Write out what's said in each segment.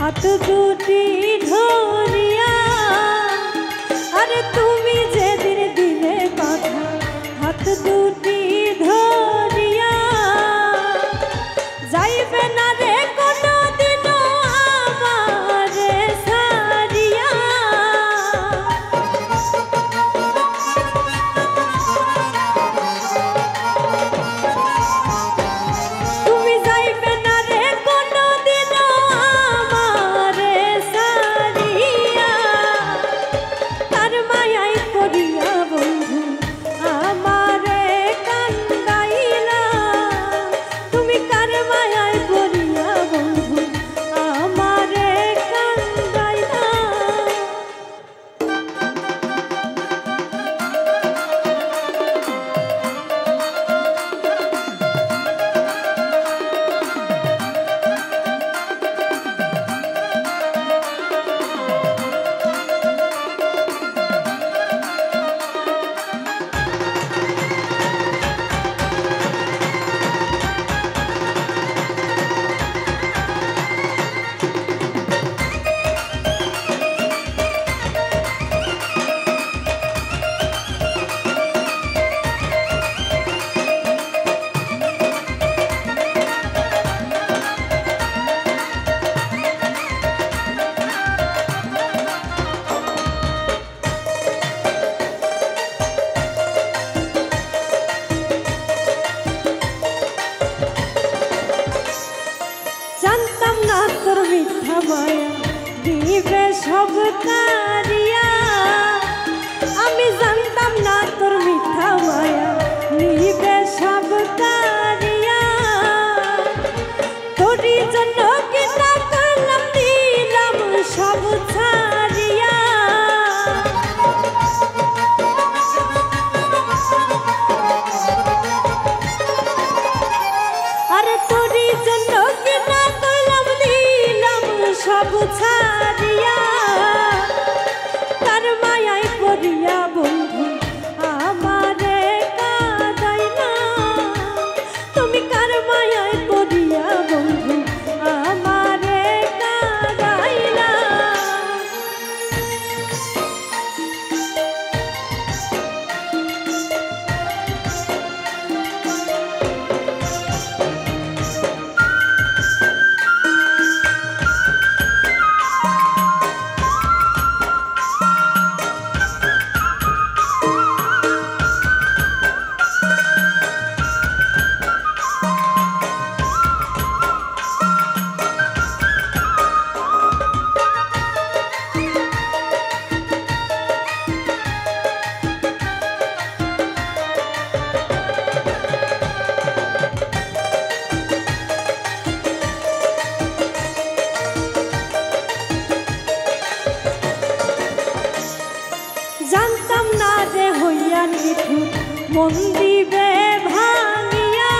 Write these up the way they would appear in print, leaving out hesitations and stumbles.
হাত দুটি ধরিয়া আরে তুমি যেদিন দিলে কথা হাত দুটি ধরিয়া যাইবে না রে কোনদিন আমারে ছাড়িয়া তুমি যাইবে না রে কোনদিন আমারে ছাড়িয়া তার মায়ায় পড়িয়া বন্ধু আমারে কান্দাইলা তুমি কার মায়ায় পড়িয়া বন্ধু আমারে কান্দাইলা জানতাম না তোর মিথ্যা মায়া দিবে সব কারিয়া আমি জানতাম না তোর মিথ্যা মায়া নিবে সব কারিয়া তোরই জন্য কি না করলাম দিলাম সব ছাড়িয়া আরে তোরই জন্য কি না করলাম দিলাম সব ছাড়িয়া তার মায়ায় পড়িয়া বন্ধু আমারে কাঁদাইলা তুমি কার মায়ায় পড়িয়া বন্ধু আমারে কাঁদাইলা জানতাম না রে হইয়া নিঠুর মন দিবে ভাঙিয়া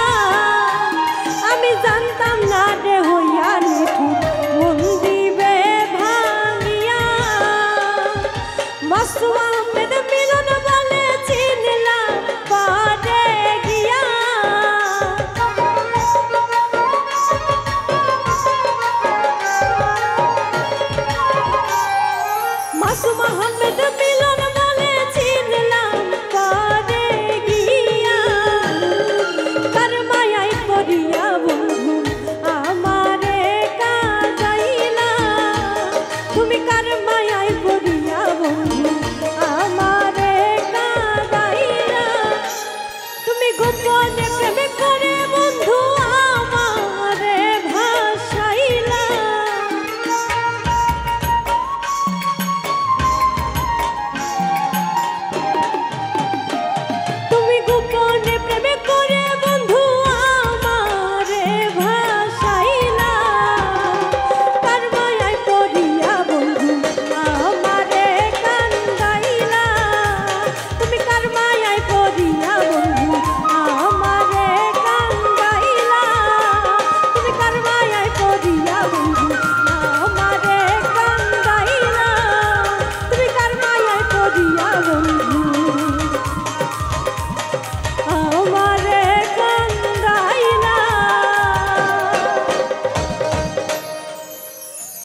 আমি জানতাম না রে হইয়া নিঠুর মন দিবে ভাঙিয়া মাসুয়া